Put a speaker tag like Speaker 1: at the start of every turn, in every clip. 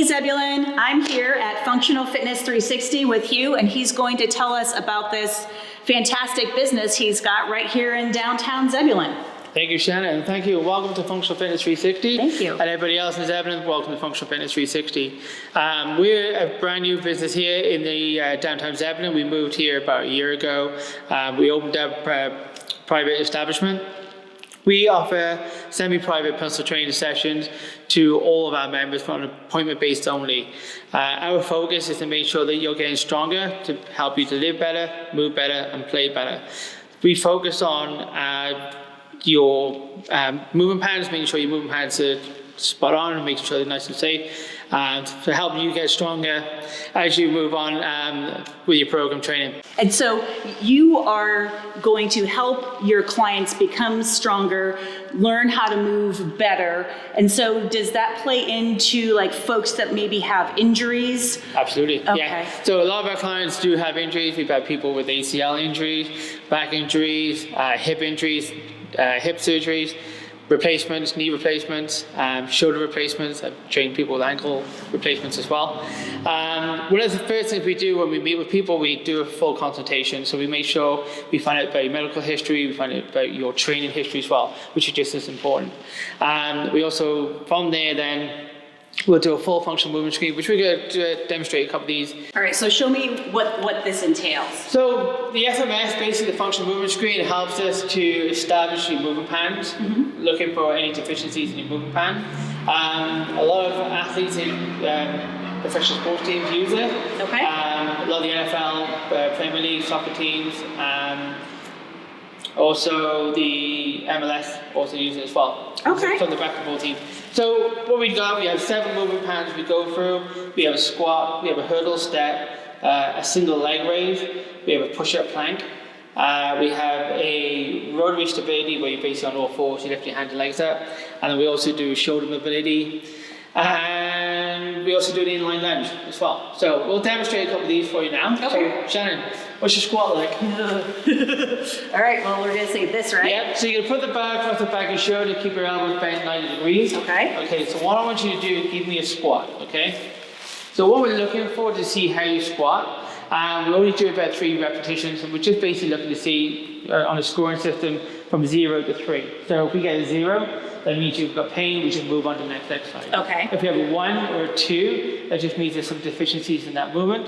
Speaker 1: Zebulon. I'm here at Functional Fitness 360 with Hugh, and he's going to tell us about this fantastic business he's got right here in downtown Zebulon.
Speaker 2: Thank you, Shannon. Thank you. Welcome to Functional Fitness 360.
Speaker 1: Thank you.
Speaker 2: And everybody else in Zebulon, welcome to Functional Fitness 360. We're a brand new business here in the downtown Zebulon. We moved here about a year ago. We opened up a private establishment. We offer semi-private personal training sessions to all of our members on appointment-based only. Our focus is to make sure that you're getting stronger to help you to live better, move better, and play better. We focus on your movement patterns, making sure your movement patterns are spot on and making sure they're nice and safe, to help you get stronger as you move on with your program training.
Speaker 1: And so you are going to help your clients become stronger, learn how to move better. And so does that play into like folks that maybe have injuries?
Speaker 2: Absolutely,
Speaker 1: okay.
Speaker 2: Yeah. So a lot of our clients do have injuries. We've had people with ACL injuries, back injuries, hip injuries, hip surgeries, replacements, knee replacements, shoulder replacements. I've trained people with ankle replacements as well. One of the first things we do when we meet with people, we do a full consultation. So we make sure we find out about your medical history, we find out about your training history as well, which is just as important. We also, from there then, we'll do a full functional movement screen, which we're going to demonstrate a couple of these.
Speaker 1: All right, so show me what this entails.
Speaker 2: So the FMS, basically the functional movement screen, helps us to establish your movement patterns, looking for any deficiencies in your movement pattern. A lot of athletes in professional sports teams use it.
Speaker 1: Okay.
Speaker 2: A lot of the NFL, Premier League, soccer teams, also the MLS also use it as well.
Speaker 1: Okay.
Speaker 2: From the basketball team. So what we got, we have 7 movement patterns we go through. We have a squat, we have a hurdle step, a single leg raise, we have a push-up plank. We have a rotary stability where you're basically on all fours, you lift your hands and legs up. And then we also do shoulder mobility. And we also do an inline lunge as well. So we'll demonstrate a couple of these for you now.
Speaker 1: Okay.
Speaker 2: So Shannon, what's your squat like?
Speaker 1: All right, well, we're gonna say this, right?
Speaker 2: Yeah, so you're gonna put the bar across the back of your shoulder, keep your elbows bent 90 degrees.
Speaker 1: Okay.
Speaker 2: Okay, so what I want you to do is give me a squat, okay? So what we're looking for to see how you squat, we only do about 3 repetitions, and we're just basically looking to see on a scoring system from 0 to 3. So if we get a 0, that means you've got pain, we just move on to the next exercise.
Speaker 1: Okay.
Speaker 2: If we have a 1 or a 2, that just means there's some deficiencies in that movement.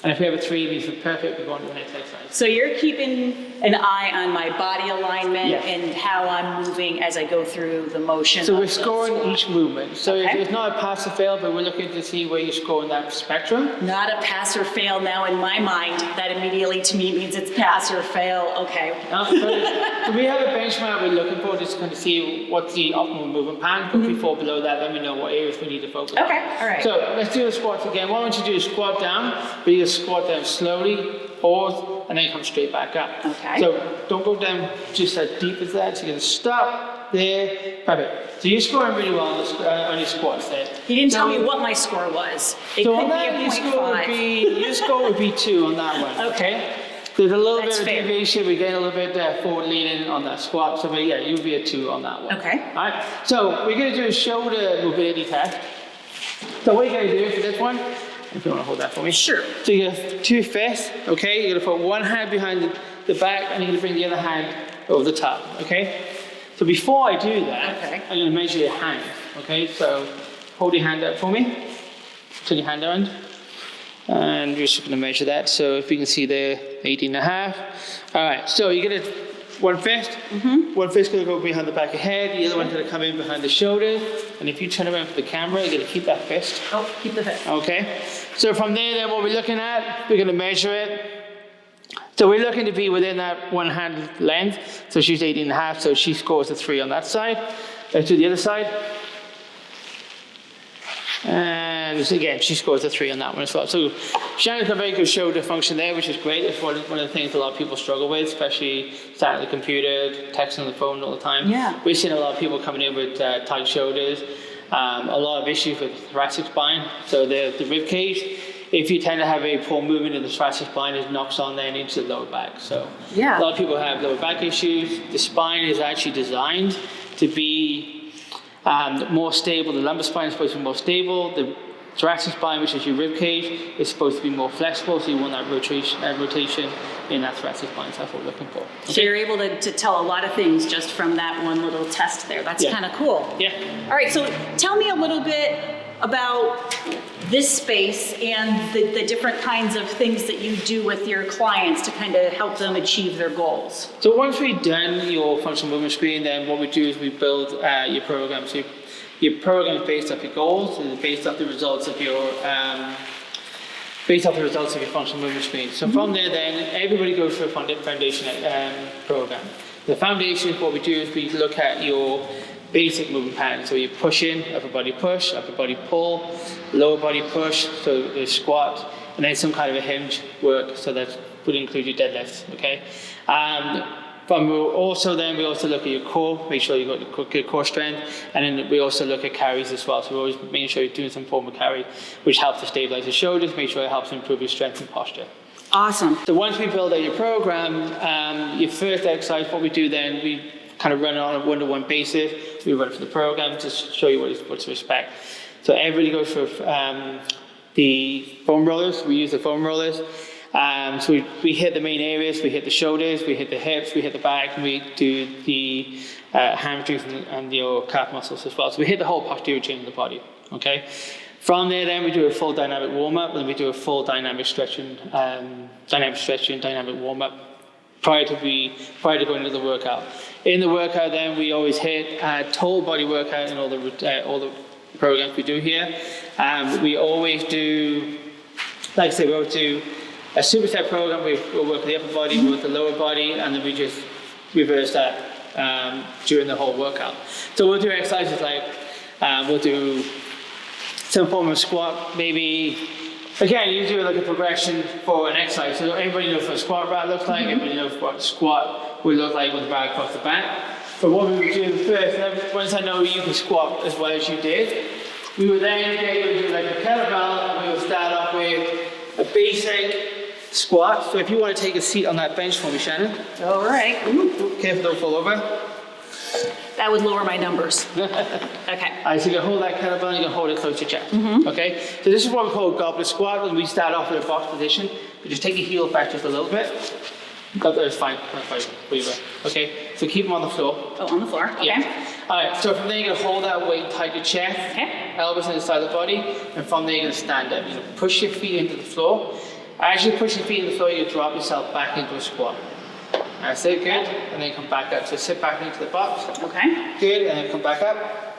Speaker 2: And if we have a 3, it means we're perfect, we go on to the next exercise.
Speaker 1: So you're keeping an eye on my body alignment and how I'm moving as I go through the motion.
Speaker 2: So we're scoring each movement. So
Speaker 1: Okay.
Speaker 2: it's not a pass or fail, but we're looking to see where you score in that spectrum.
Speaker 1: Not a pass or fail now in my mind. That immediately to me means it's pass or fail. Okay.
Speaker 2: So we have a benchmark we're looking for just to kind of see what's the optimal movement pattern. But if we fall below that, then we know what areas we need to focus on.
Speaker 1: Okay, all right.
Speaker 2: So let's do the squats again. What I want you to do is squat down, but you just squat down slowly, pause, and then come straight back up.
Speaker 1: Okay.
Speaker 2: So don't go down just as deep as that. So you're going to stop there. Perfect. So you're scoring really well on your squats there.
Speaker 1: He didn't tell me what my score was. It
Speaker 2: So
Speaker 1: could
Speaker 2: on
Speaker 1: be
Speaker 2: that,
Speaker 1: a
Speaker 2: your score would
Speaker 1: 0.5.
Speaker 2: be, your score would be 2 on that one.
Speaker 1: Okay.
Speaker 2: There's a little
Speaker 1: That's
Speaker 2: bit of
Speaker 1: fair.
Speaker 2: deviation. We get a little bit forward leaning on that squat. So yeah, you'll be a 2 on that one.
Speaker 1: Okay.
Speaker 2: All right. So we're going to do a shoulder mobility test. So what you're going to do for this one, if you want to hold that for me.
Speaker 1: Sure.
Speaker 2: So you have 2 fists, okay? You're going to put one hand behind the back and you're going to bring the other hand over the top, okay? So before I do that, I'm going to measure your hand, okay? So hold your hand up for me. Turn your hand around. And we're just going to measure that. So if you can see there, 18.5. All right, so you're going to, one fist. One fist going to go behind the back of your head. The other one's going to come in behind the shoulder. And if you turn around for the camera, you're going to keep that fist.
Speaker 1: Oh, keep the fist.
Speaker 2: Okay. So from there, then what we're looking at, we're going to measure it. So we're looking to be within that one hand length. So she's 18.5, so she scores a 3 on that side. Let's do the other side. And again, she scores a 3 on that one as well. So Shannon's got very good shoulder function there, which is great. It's one of the things a lot of people struggle with, especially sat at the computer, texting on the phone all the time.
Speaker 1: Yeah.
Speaker 2: We've seen a lot of people coming in with tight shoulders, a lot of issues with thoracic spine. So the rib cage, if you tend to have a poor movement in the thoracic spine, it knocks on then into the lower back. So a lot of people have lower back issues. The spine is actually designed to be more stable. The lumbar spine is supposed to be more stable. The thoracic spine, which is your rib cage, is supposed to be more flexible, so you want that rotation in that thoracic spine. So that's what we're looking for. Okay?
Speaker 1: So you're able to tell a lot of things just from that one little test there. That's kind of cool.
Speaker 2: Yeah.
Speaker 1: All right, so tell me a little bit about this space and the different kinds of things that you do with your clients to kind of help them achieve their goals.
Speaker 2: So once we've done your functional movement screen, then what we do is we build your program. So your program is based off your goals and based off the results of your functional movement screen. So from there, then everybody goes through a foundation program. The foundation, what we do is we look at your basic movement pattern. So you push in, upper body push, upper body pull, lower body push, so the squat, and then some kind of a hinge work, so that would include your deadlifts, okay? But we also look at your core, make sure you've got good core strength, and then we also look at carries as well. So we're always making sure you're doing some form of carry, which helps to stabilize the shoulders, make sure it helps improve your strength and posture.
Speaker 1: Awesome.
Speaker 2: So once we build out your program, your first exercise, what we do then, we kind of run it on a one-to-one basis. We run for the program to show you what to expect. So everybody goes through the foam rollers. We use the foam rollers. So we hit the main areas. We hit the shoulders. We hit the hips. We hit the back. And we do the hamstrings and your calf muscles as well. So we hit the whole posterior chain of the body. Okay. From there, then we do a full dynamic warm-up, and we do a full dynamic stretching, dynamic warm-up prior to going into the workout. In the workout, then we always hit a total body workout in all the programs we do here. We always do, like I say, we always do a superset program. We'll work with the upper body, we'll work with the lower body, and then we just reverse that during the whole workout. So we'll do exercises like we'll do some form of squat, maybe. Again, you do like a progression for an exercise. So everybody knows what a squat bar looks like. Everybody knows what a squat would look like with the bar across the back. But what we would do first, once I know you can squat as well as you did, we would then get you to do like a kettlebell, and we would start off with a basic squat. So if you want to take a seat on that bench for me, Shannon.
Speaker 1: All right.
Speaker 2: Careful, don't fall over.
Speaker 1: That would lower my numbers. Okay.
Speaker 2: All right, so you can hold that kettlebell and you can hold it close to your chest. Okay? So this is what we call a goblet squat, when we start off with a box position. We just take your heel back just a little bit. That's fine. That's fine. Where you were. Okay? So keep them on the floor.
Speaker 1: Oh, on the floor. Okay.
Speaker 2: Yeah. All right, so from there you're going to hold that weight tight to your chest.
Speaker 1: Okay.
Speaker 2: Elbows on the side of the body. And from there you're going to stand up. You're going to push your feet into the floor. As you push your feet into the floor, you drop yourself back into a squat. That's it, good. And then come back up. So sit back into the box.
Speaker 1: Okay.
Speaker 2: Good, and then come back up.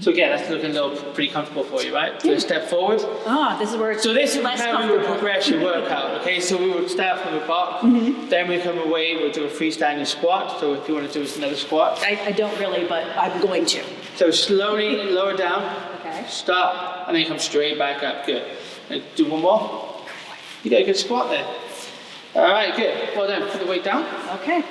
Speaker 2: So again, that's looking pretty comfortable for you, right? So step forward.
Speaker 1: Oh, this is where it's
Speaker 2: So this is
Speaker 1: less
Speaker 2: how we
Speaker 1: comfortable.
Speaker 2: would progress your workout, okay? So we would start from the box, then we come away, we'll do a freestanding squat. So if you want to do another squat.
Speaker 1: I don't really, but I'm going to.
Speaker 2: So slowly lower down,
Speaker 1: Okay.
Speaker 2: stop, and then come straight back up, good. And do one more. You got a good squat there. All right, good. Well then, put the weight down.
Speaker 1: Okay.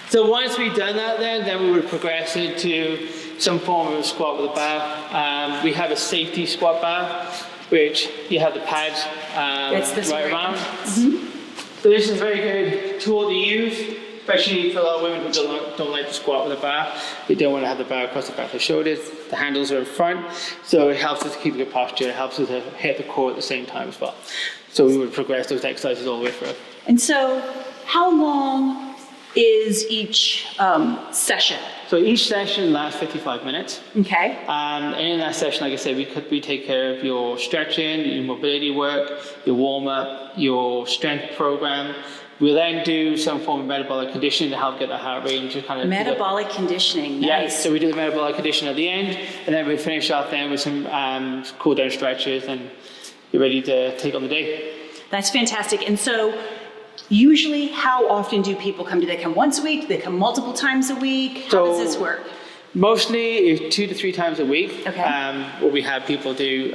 Speaker 2: So once we've done that then we would progress into some form of a squat with a bar. We have a safety squat bar, which you have the pads
Speaker 1: It's this
Speaker 2: right
Speaker 1: way.
Speaker 2: around. So this is a very good tool to use, especially for a lot of women who don't like to squat with a bar. They don't want to have the bar across the back of the shoulders. The handles are in front, so it helps us to keep a good posture. It helps us to hit the core at the same time as well. So we would progress those exercises all the way through.
Speaker 1: And so, how long is each session?
Speaker 2: So each session lasts 55 minutes.
Speaker 1: Okay.
Speaker 2: And in that session, like I said, we take care of your stretching, your mobility work, your warm-up, your strength program. We'll then do some form of metabolic conditioning to help get the heart rate and just kind of...
Speaker 1: Metabolic conditioning,
Speaker 2: Yeah,
Speaker 1: nice.
Speaker 2: so we do the metabolic conditioning at the end, and then we finish off then with some cool down stretches, and you're ready to take on the day.
Speaker 1: That's fantastic. And so, usually, how often do people come? Do they come once a week? Do they come multiple times a week? How does this work?
Speaker 2: Mostly 2 to 3 times a week.
Speaker 1: Okay.
Speaker 2: What we have people do,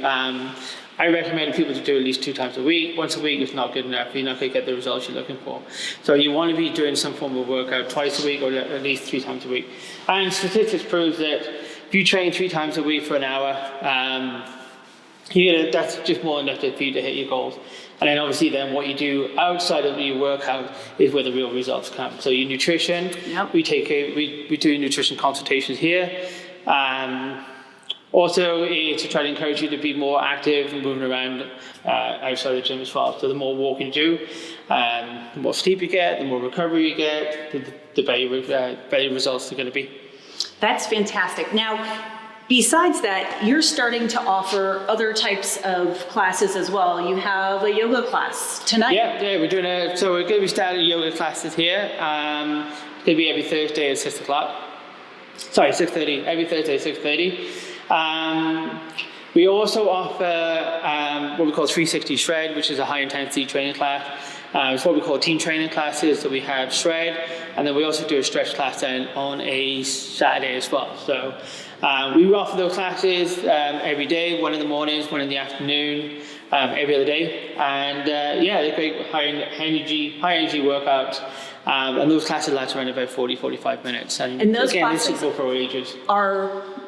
Speaker 2: I recommend people to do at least 2 times a week. Once a week is not good enough. You're not going to get the results you're looking for. So you want to be doing some form of workout twice a week or at least 3 times a week. And statistics prove that if you train 3 times a week for an hour, that's just more enough for you to hit your goals. And then obviously then what you do outside of your workout is where the real results come. So your nutrition,
Speaker 1: Yep.
Speaker 2: we do nutrition consultations here. Also, it's to try to encourage you to be more active and moving around outside the gym as well. So the more walking you do, the more sleep you get, the more recovery you get, the better results are going to be.
Speaker 1: That's fantastic. Now, besides that, you're starting to offer other types of classes as well. You have a yoga class tonight.
Speaker 2: Yeah, we're doing so we're going to be starting yoga classes here. It's going to be every Thursday at 6 o'clock. Sorry, 6:30. Every Thursday at 6:30. We also offer what we call 360 Shred, which is a high intensity training class. It's what we call team training classes. So we have Shred, and then we also do a stretch class then on a Saturday as well. So we offer those classes every day, one in the mornings, one in the afternoon, every other day. And they're great high energy workouts. And those classes last around about 40-45 minutes.
Speaker 1: And those
Speaker 2: again,
Speaker 1: classes
Speaker 2: this is for all ages.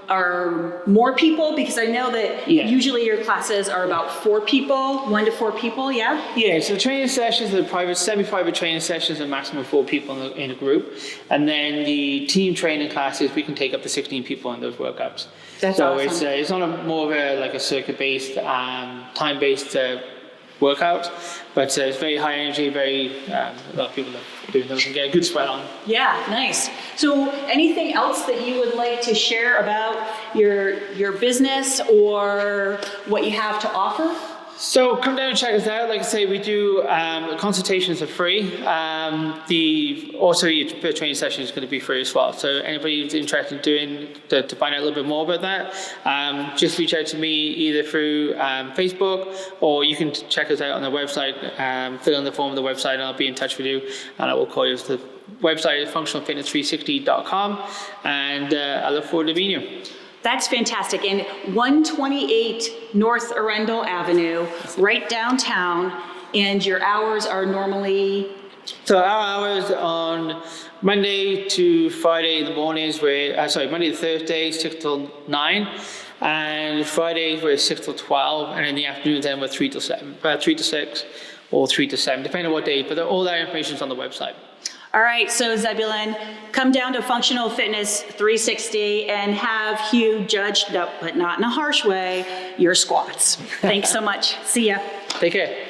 Speaker 1: are more people, because I know that usually your classes are about 4 people, 1 to 4 people, yeah?
Speaker 2: Yeah, so the training sessions are private, semi-private training sessions, a maximum of 4 people in a group. And then the team training classes, we can take up to 16 people in those workouts.
Speaker 1: That's
Speaker 2: so
Speaker 1: awesome.
Speaker 2: It's not more of a circuit-based, time-based workout, but it's very high energy, a lot of people are doing those and get a good sweat on.
Speaker 1: Yeah, nice. So anything else that you would like to share about your business or what you have to offer?
Speaker 2: So come down and check us out. Like I say, we do consultations are free. Also your training session is going to be free as well. So anybody who's interested in to find out a little bit more about that, just reach out to me either through Facebook, or you can check us out on the website. Fill in the form on the website, and I'll be in touch with you, and I will call you to the website is functionalfitness360.com, and I look forward to meeting you.
Speaker 1: That's fantastic. And 128 North Arundel Avenue, right downtown, and your hours are normally?
Speaker 2: So our hours on Monday to Friday in the mornings, Monday to Thursday, 6 till 9, and Fridays we're 6 till 12, and in the afternoons then we're 3 till 6, or 3 to 7, depending on what day, but all that information is on the website.
Speaker 1: All right, so Zebulon, come down to Functional Fitness 360 and have Hugh judge, but not in a harsh way, your squats. Thanks so much. See ya.
Speaker 2: Take care.